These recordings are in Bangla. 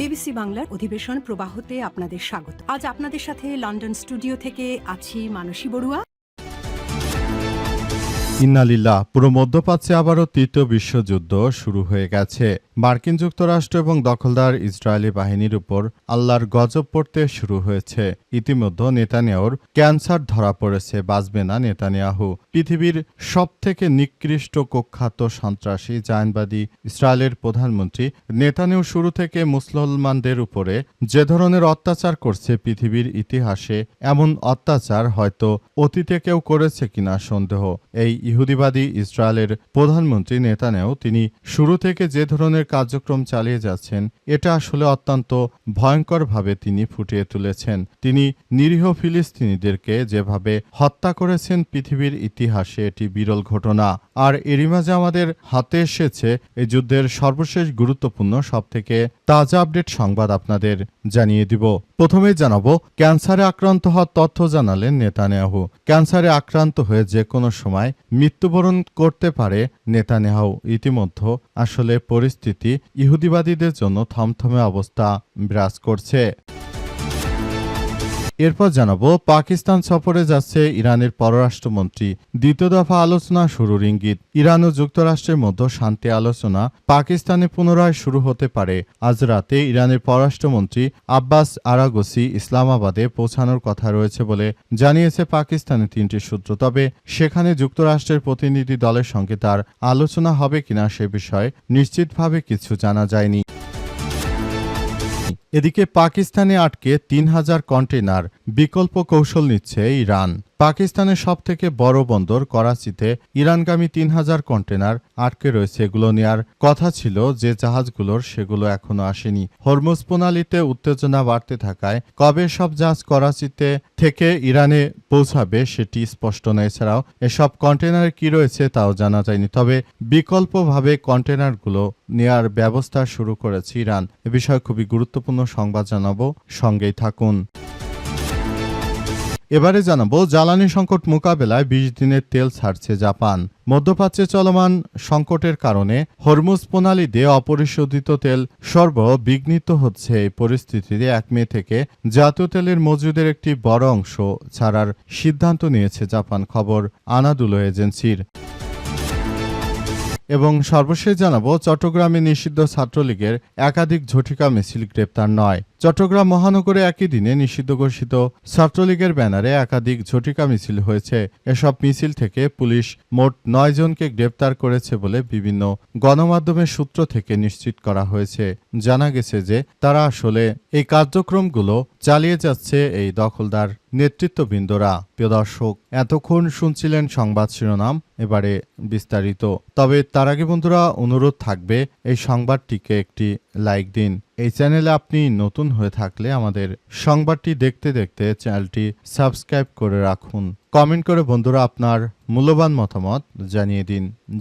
বিবিসি বাংলার অধিবেশন প্রবাহতে আপনাদের স্বাগত। আজ আপনাদের সাথে লন্ডন স্টুডিও থেকে আছি মানসী বড়ুয়া। ইন্নালিল্লাহ। পুরো মধ্যপ্রাচ্যে আবারও তৃতীয় বিশ্বযুদ্ধ শুরু হয়ে গেছে। মার্কিন যুক্তরাষ্ট্র এবং দখলদার ইসরায়েলি বাহিনীর উপর আল্লাহর গজব পড়তে শুরু হয়েছে। ইতিমধ্যে নেতানিয়াহুর ক্যান্সার ধরা পড়েছে, বাঁচবে না নেতানিয়াহু। পৃথিবীর সবথেকে নিকৃষ্ট কুখ্যাত সন্ত্রাসী জায়নবাদী ইসরায়েলের প্রধানমন্ত্রী নেতানিয়াহু শুরু থেকে মুসলমানদের উপরে যে ধরনের অত্যাচার করছে, পৃথিবীর ইতিহাসে এমন অত্যাচার হয়তো অতীতে কেউ করেছে কিনা সন্দেহ। এই ইহুদিবাদী ইসরায়েলের প্রধানমন্ত্রী নেতানিয়াহু তিনি শুরু থেকে যে ধরনের কার্যক্রম চালিয়ে যাচ্ছেন, এটা আসলে অত্যন্ত ভয়ঙ্করভাবে তিনি ফুটিয়ে তুলেছেন। তিনি নিরীহ ফিলিস্তিনিদেরকে যেভাবে হত্যা করেছেন, পৃথিবীর ইতিহাসে এটি বিরল ঘটনা। আর এরই মাঝে আমাদের হাতে এসেছে এই যুদ্ধের সর্বশেষ গুরুত্বপূর্ণ সবথেকে তাজা আপডেট সংবাদ আপনাদের জানিয়ে দিব। প্রথমেই জানাবো, ক্যান্সারে আক্রান্ত হওয়ার তথ্য জানালেন নেতানিয়াহু। ক্যান্সারে আক্রান্ত হয়ে যে কোনো সময় মৃত্যুবরণ করতে পারে নেতানিয়াহু। ইতিমধ্যে আসলে পরিস্থিতি ইহুদিবাদীদের জন্য থমথমে অবস্থা বিরাজ করছে। এরপর জানাবো, পাকিস্তান সফরে যাচ্ছে ইরানের পররাষ্ট্রমন্ত্রী। দ্বিতীয় দফা আলোচনা শুরুর ইঙ্গিত। ইরান ও যুক্তরাষ্ট্রের মধ্যে শান্তি আলোচনা পাকিস্তানে পুনরায় শুরু হতে পারে। আজ রাতে ইরানের পররাষ্ট্রমন্ত্রী আব্বাস আরাগসি ইসলামাবাদে পৌঁছানোর কথা রয়েছে বলে জানিয়েছে পাকিস্তানের তিনটি সূত্র। তবে সেখানে যুক্তরাষ্ট্রের প্রতিনিধি দলের সঙ্গে তার আলোচনা হবে কিনা সে বিষয়ে নিশ্চিতভাবে কিছু জানা যায়নি। এদিকে পাকিস্তানে আটকে ৩,০০০ কন্টেইনার, বিকল্প কৌশল নিচ্ছে ইরান। পাকিস্তানের সবথেকে বড় বন্দর করাচিতে ইরানগামী ৩,০০০ কন্টেইনার আটকে রয়েছে। এগুলো নেয়ার কথা ছিল যে জাহাজগুলোর, সেগুলো এখনো আসেনি। হরমুজ প্রণালীতে উত্তেজনা বাড়তে থাকায় কবে সব জাহাজ করাচিতে থেকে ইরানে পৌঁছাবে সেটি স্পষ্ট নয়। এছাড়াও এসব কন্টেইনারে কি রয়েছে তাও জানা যায়নি। তবে বিকল্পভাবে কন্টেইনারগুলো নেয়ার ব্যবস্থা শুরু করেছে ইরান। এ বিষয়ে খুবই গুরুত্বপূর্ণ সংবাদ জানাবো, সঙ্গেই থাকুন। এবারে জানাবো, জ্বালানি সংকট মোকাবেলায় ২০ দিনের তেল ছাড়ছে জাপান। মধ্যপ্রাচ্যে চলমান সংকটের কারণে হরমুজ প্রণালী দিয়ে অপরিশোধিত তেল সরবরাহ বিঘ্নিত হচ্ছে। এই পরিস্থিতিতে ১ মে থেকে জাতীয় তেলের মজুদের একটি বড় অংশ ছাড়ার সিদ্ধান্ত নিয়েছে জাপান, খবর আনাদুলো এজেন্সির। এবং সর্বশেষ জানাবো, চট্টগ্রামে নিষিদ্ধ ছাত্রলীগের একাধিক ঝটিকা মিছিল গ্রেপ্তার নয়। চট্টগ্রাম মহানগরে একই দিনে নিষিদ্ধ ঘোষিত ছাত্রলীগের ব্যানারে একাধিক ঝটিকা মিছিল হয়েছে। এসব মিছিল থেকে পুলিশ মোট ৯ জনকে গ্রেপ্তার করেছে বলে বিভিন্ন গণমাধ্যমের সূত্র থেকে নিশ্চিত করা হয়েছে। জানা গেছে যে তারা আসলে এই কার্যক্রমগুলো চালিয়ে যাচ্ছে এই দখলদার নেতৃত্ববৃন্দরা। প্রিয় দর্শক, এতক্ষণ শুনছিলেন সংবাদ শিরোনাম, এবারে বিস্তারিত। তবে তার আগে বন্ধুরা অনুরোধ থাকবে, এই সংবাদটিকে একটি লাইক দিন। এই চ্যানেলে আপনি নতুন হয়ে থাকলে আমাদের সংবাদটি দেখতে দেখতে চ্যানেলটি সাবস্ক্রাইব করে রাখুন। কমেন্ট করে বন্ধুরা আপনার মূল্যবান মতামত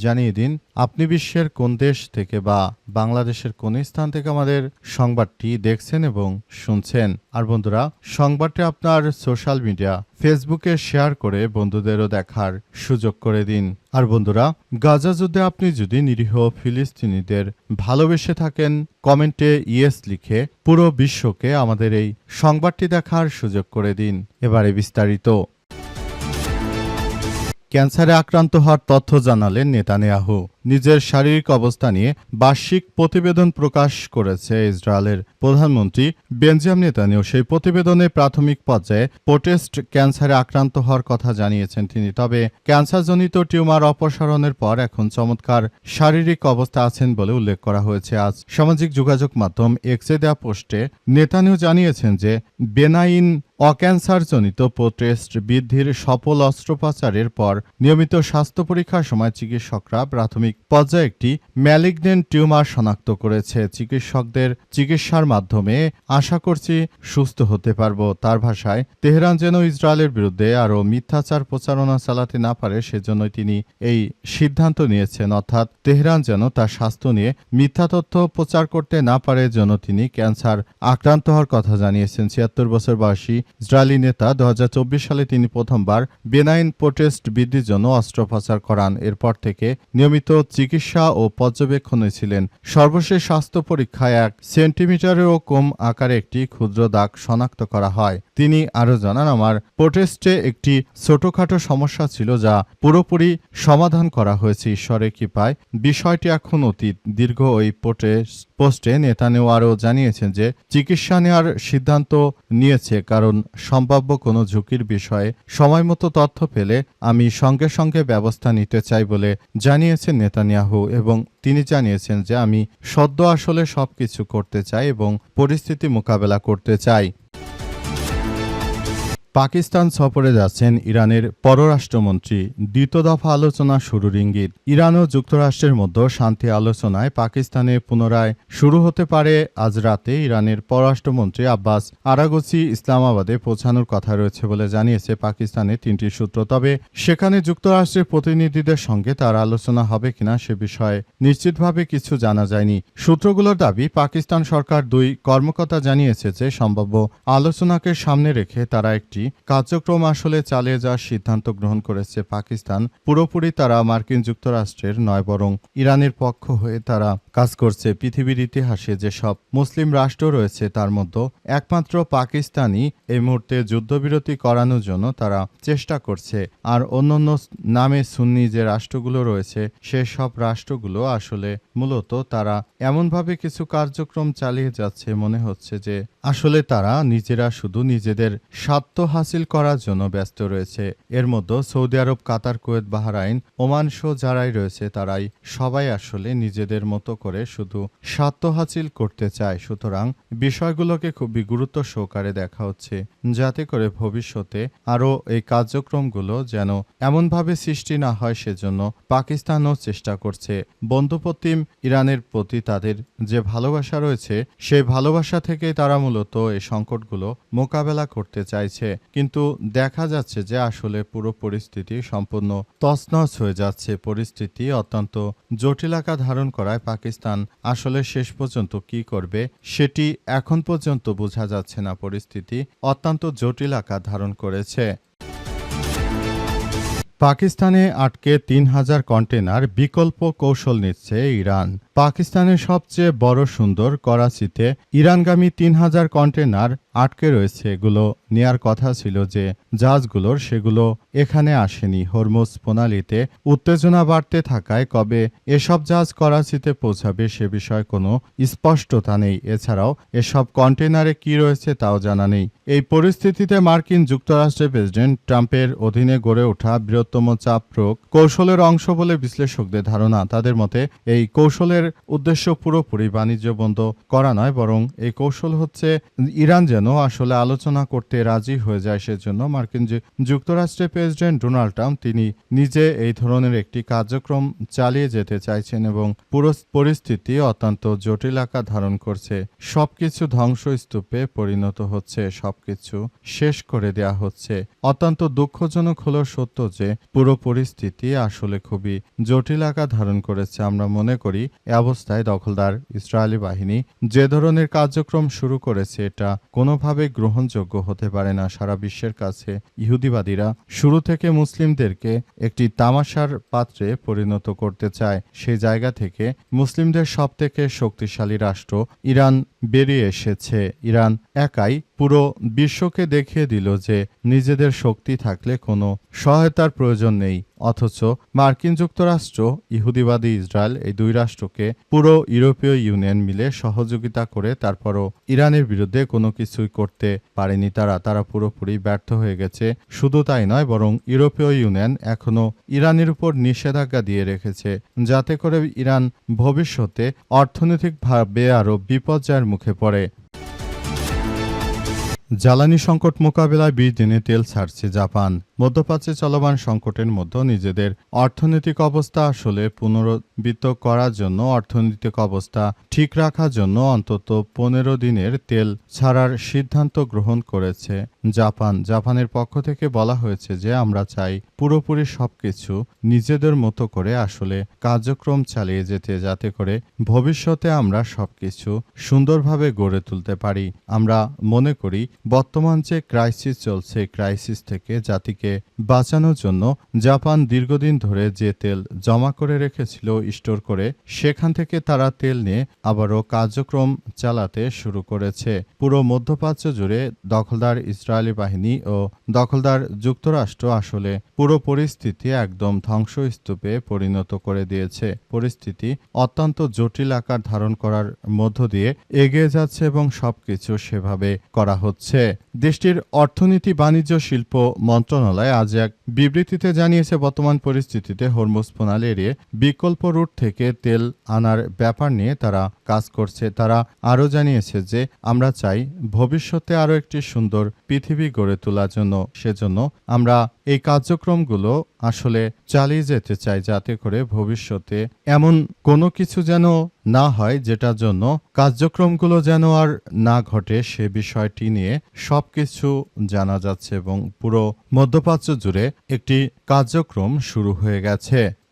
জানিয়ে দিন আপনি বিশ্বের কোন দেশ থেকে বা বাংলাদেশের কোন স্থান থেকে আমাদের সংবাদটি দেখছেন এবং শুনছেন। আর বন্ধুরা, সংবাদটি আপনার সোশ্যাল মিডিয়া ফেসবুকে শেয়ার করে বন্ধুদেরও দেখার সুযোগ করে দিন। আর বন্ধুরা, গাজা যুদ্ধে আপনি যদি নিরীহ ফিলিস্তিনিদের ভালোবেসে থাকেন, কমেন্টে ইয়েস লিখে পুরো বিশ্বকে আমাদের এই সংবাদটি দেখার সুযোগ করে দিন। এবারে বিস্তারিত। ক্যান্সারে আক্রান্ত হওয়ার তথ্য জানালেন নেতানিয়াহু। নিজের শারীরিক অবস্থা নিয়ে বার্ষিক প্রতিবেদন প্রকাশ করেছে ইসরায়েলের প্রধানমন্ত্রী বেঞ্জামিন নেতানিয়াহু। সেই প্রতিবেদনে প্রাথমিক পর্যায়ে প্রোস্টেট ক্যান্সারে আক্রান্ত হওয়ার কথা জানিয়েছেন তিনি। তবে ক্যান্সারজনিত টিউমার অপসারণের পর এখন চমৎকার শারীরিক অবস্থা আছেন বলে উল্লেখ করা হয়েছে। আজ সামাজিক যোগাযোগ মাধ্যম এক্সে দেওয়া পোস্টে নেতানিয়াহু জানিয়েছেন যে বেনাইন অক্যান্সারজনিত প্রোস্টেট বৃদ্ধির সফল অস্ত্রোপচারের পর নিয়মিত স্বাস্থ্য পরীক্ষার সময় চিকিৎসকরা প্রাথমিক পর্যায়ে একটি ম্যালিগন্যান্ট টিউমার শনাক্ত করেছে। চিকিৎসকদের চিকিৎসার মাধ্যমে আশা করছি সুস্থ হতে পারব। তার ভাষায়, তেহরান যেন ইসরায়েলের বিরুদ্ধে আরও মিথ্যাচার প্রচারণা চালাতে না পারে সেজন্যই তিনি এই সিদ্ধান্ত নিয়েছেন। অর্থাৎ তেহরান যেন তার স্বাস্থ্য নিয়ে মিথ্যা তথ্য প্রচার করতে না পারে জন্য তিনি ক্যান্সার আক্রান্ত হওয়ার কথা জানিয়েছেন। ৭৬ বছর বয়সী ইসরায়েলি নেতা ২০২৪ সালে তিনি প্রথমবার বেনাইন প্রোস্টেট বৃদ্ধির জন্য অস্ত্রোপচার করান। এরপর থেকে নিয়মিত চিকিৎসা ও পর্যবেক্ষণে ছিলেন। সর্বশেষ স্বাস্থ্য পরীক্ষায় 1 সেন্টিমিটারেরও কম আকারে একটি ক্ষুদ্র দাগ শনাক্ত করা হয়। তিনি আরও জানান, আমার প্রোটেস্টে একটি ছোটখাটো সমস্যা ছিল যা পুরোপুরি সমাধান করা হয়েছে ঈশ্বরের কৃপায়। বিষয়টি এখন অতীত। দীর্ঘ ওই পোস্টে নেতানিয়াহু আরও জানিয়েছেন যে চিকিৎসা নেওয়ার সিদ্ধান্ত নিয়েছে কারণ সম্ভাব্য কোনো ঝুঁকির বিষয়ে সময়মতো তথ্য পেলে আমি সঙ্গে সঙ্গে ব্যবস্থা নিতে চাই বলে জানিয়েছেন নেতানিয়াহু, এবং তিনি জানিয়েছেন যে আমি সদ্য আসলে সবকিছু করতে চাই এবং পরিস্থিতি মোকাবেলা করতে চাই। পাকিস্তান সফরে যাচ্ছেন ইরানের পররাষ্ট্রমন্ত্রী। দ্বিতীয় দফা আলোচনা শুরুর ইঙ্গিত। ইরান ও যুক্তরাষ্ট্রের মধ্যে শান্তি আলোচনায় পাকিস্তানে পুনরায় শুরু হতে পারে আজ রাতে। ইরানের পররাষ্ট্রমন্ত্রী আব্বাস আরাগচি ইসলামাবাদে পৌঁছানোর কথা রয়েছে বলে জানিয়েছে পাকিস্তানের 3টি সূত্র। তবে সেখানে যুক্তরাষ্ট্রের প্রতিনিধিদের সঙ্গে তার আলোচনা হবে কিনা সে বিষয়ে নিশ্চিতভাবে কিছু জানা যায়নি। সূত্রগুলোর দাবি, পাকিস্তান সরকার 2 কর্মকর্তা জানিয়েছে যে সম্ভাব্য আলোচনাকে সামনে রেখে তারা একটি কার্যক্রম আসলে চালিয়ে যাওয়ার সিদ্ধান্ত গ্রহণ করেছে পাকিস্তান। পুরোপুরি তারা মার্কিন যুক্তরাষ্ট্রের নয় বরং ইরানের পক্ষ হয়ে তারা কাজ করছে। পৃথিবীর ইতিহাসে যেসব মুসলিম রাষ্ট্র রয়েছে তার মধ্যে একমাত্র পাকিস্তানই এই মুহূর্তে যুদ্ধবিরতি করানোর জন্য তারা চেষ্টা করছে। আর অন্যান্য নামে সুন্নি যে রাষ্ট্রগুলো রয়েছে সেসব রাষ্ট্রগুলো আসলে মূলত তারা এমনভাবে কিছু কার্যক্রম চালিয়ে যাচ্ছে মনে হচ্ছে যে আসলে তারা নিজেরা শুধু নিজেদের স্বার্থ হাসিল করার জন্য ব্যস্ত রয়েছে। এর মধ্যে সৌদি আরব, কাতার, কুয়েত, বাহরাইন, ওমান সহ যারাই রয়েছে তারাই সবাই আসলে নিজেদের মতো করে শুধু স্বার্থ হাসিল করতে চায়। সুতরাং বিষয়গুলোকে খুবই গুরুত্ব সহকারে দেখা হচ্ছে যাতে করে ভবিষ্যতে আরও এই কার্যক্রমগুলো যেন এমনভাবে সৃষ্টি না হয় সেজন্য পাকিস্তানও চেষ্টা করছে। বন্ধুপ্রতিম ইরানের প্রতি তাদের যে ভালোবাসা রয়েছে সেই ভালোবাসা থেকে তারা মূলত এই সংকটগুলো মোকাবেলা করতে চাইছে। কিন্তু দেখা যাচ্ছে যে আসলে পুরো পরিস্থিতি সম্পূর্ণ তছনছ হয়ে যাচ্ছে। পরিস্থিতি অত্যন্ত জটিল আকার ধারণ করায় পাকিস্তান আসলে শেষ পর্যন্ত কি করবে সেটি এখন পর্যন্ত বোঝা যাচ্ছে না। পরিস্থিতি অত্যন্ত জটিল আকার ধারণ করেছে। পাকিস্তানে আটকে 3000 কন্টেনার, বিকল্প কৌশল নিচ্ছে ইরান। পাকিস্তানের সবচেয়ে বড় সুন্দর করাচিতে ইরানগামী 3000 কন্টেনার আটকে রয়েছে। এগুলো নেয়ার কথা ছিল যে জাহাজগুলোর, সেগুলো এখানে আসেনি। হরমুজ প্রণালীতে উত্তেজনা বাড়তে থাকায় কবে এসব জাহাজ করাচিতে পৌঁছাবে সে বিষয়ে কোনো স্পষ্টতা নেই। এছাড়াও এসব কন্টেনারে কি রয়েছে তাও জানা নেই। এই পরিস্থিতিতে মার্কিন যুক্তরাষ্ট্রের প্রেসিডেন্ট ট্রাম্পের অধীনে গড়ে ওঠা বৃহত্তম চাপ প্রয়োগ কৌশলের অংশ বলে বিশ্লেষকদের ধারণা। তাদের মতে এই কৌশলের উদ্দেশ্য পুরোপুরি বাণিজ্য বন্ধ করা নয়, বরং এই কৌশল হচ্ছে ইরান যেন আসলে আলোচনা করতে রাজি হয়ে যায়। সেজন্য মার্কিন যুক্তরাষ্ট্রের প্রেসিডেন্ট ডোনাল্ড ট্রাম্প তিনি নিজে এই ধরনের একটি কার্যক্রম চালিয়ে যেতে চাইছেন এবং পুরো পরিস্থিতি অত্যন্ত জটিল আকার ধারণ করছে। সবকিছু ধ্বংসস্তূপে পরিণত হচ্ছে, সবকিছু শেষ করে দেয়া হচ্ছে। অত্যন্ত দুঃখজনক হলো সত্য যে পুরো পরিস্থিতি আসলে খুবই জটিল আকার ধারণ করেছে। আমরা মনে করি এ অবস্থায় দখলদার ইসরায়েলি বাহিনী যে ধরনের কার্যক্রম শুরু করেছে এটা কোনোভাবে গ্রহণযোগ্য হতে পারে না। সারা বিশ্বের কাছে ইহুদিবাদীরা শুরু থেকে মুসলিমদেরকে একটি তামাশার পাত্রে পরিণত করতে চায়। সেই জায়গা থেকে মুসলিমদের সবথেকে শক্তিশালী রাষ্ট্র ইরান বেরিয়ে এসেছে। ইরান একাই পুরো বিশ্বকে দেখিয়ে দিল যে নিজেদের শক্তি থাকলে কোনো সহায়তার প্রয়োজন নেই। অথচ মার্কিন যুক্তরাষ্ট্র, ইহুদিবাদী ইসরায়েল, এই 2 রাষ্ট্রকে পুরো ইউরোপীয় ইউনিয়ন মিলে সহযোগিতা করে তারপরও ইরানের বিরুদ্ধে কোনো কিছুই করতে পারেনি। তারা পুরোপুরি ব্যর্থ হয়ে গেছে। শুধু তাই নয়, বরং ইউরোপীয় ইউনিয়ন এখনও ইরানের উপর নিষেধাজ্ঞা দিয়ে রেখেছে যাতে করে ইরান ভবিষ্যতে অর্থনৈতিকভাবে আরও বিপর্যয়ের মুখে পড়ে। জ্বালানি সংকট মোকাবেলায় 20 দিনে তেল ছাড়ছে জাপান। মধ্যপ্রাচ্যে চলমান সংকটের মধ্যে নিজেদের অর্থনৈতিক অবস্থা আসলে পুনরুজ্জীবিত করার জন্য, অর্থনৈতিক অবস্থা ঠিক রাখার জন্য অন্তত 15 দিনের তেল ছাড়ার সিদ্ধান্ত গ্রহণ করেছে জাপান। জাপানের পক্ষ থেকে বলা হয়েছে যে আমরা চাই পুরোপুরি সবকিছু নিজেদের মতো করে আসলে কার্যক্রম চালিয়ে যেতে, যাতে করে ভবিষ্যতে আমরা সবকিছু সুন্দরভাবে গড়ে তুলতে পারি। আমরা মনে করি বর্তমান যে ক্রাইসিস চলছে, ক্রাইসিস থেকে জাতিকে থেকে বাঁচানোর জন্য জাপান দীর্ঘদিন ধরে যে তেল জমা করে রেখেছিল স্টোর করে, সেখান থেকে তারা তেল নিয়ে আবারও কার্যক্রম চালাতে শুরু করেছে। পুরো মধ্যপ্রাচ্য জুড়ে দখলদার ইসরায়েলি বাহিনী ও দখলদার যুক্তরাষ্ট্র আসলে পুরো পরিস্থিতি একদম ধ্বংসস্তূপে পরিণত করে দিয়েছে। পরিস্থিতি অত্যন্ত জটিল আকার ধারণ করার মধ্য দিয়ে এগিয়ে যাচ্ছে এবং সবকিছু সেভাবে করা হচ্ছে। দেশটির অর্থনীতি, বাণিজ্য, শিল্প মন্ত্রণালয় আজ এক বিবৃতিতে জানিয়েছে, বর্তমান পরিস্থিতিতে হরমুজ প্রণালী এড়িয়ে বিকল্প রুট থেকে তেল আনার ব্যাপার নিয়ে তারা কাজ করছে। তারা আরও জানিয়েছে যে আমরা চাই ভবিষ্যতে আরও একটি সুন্দর পৃথিবী গড়ে তোলার জন্য। সেজন্য আমরা এই কার্যক্রমগুলো আসলে চালিয়ে যেতে চাই, যাতে করে ভবিষ্যতে এমন কোনো কিছু যেন না হয় যেটার জন্য কার্যক্রমগুলো যেন আর না ঘটে, সে বিষয়টি নিয়ে সবকিছু জানা যাচ্ছে এবং পুরো মধ্যপ্রাচ্য জুড়ে একটি কার্যক্রম শুরু হয়ে গেছে।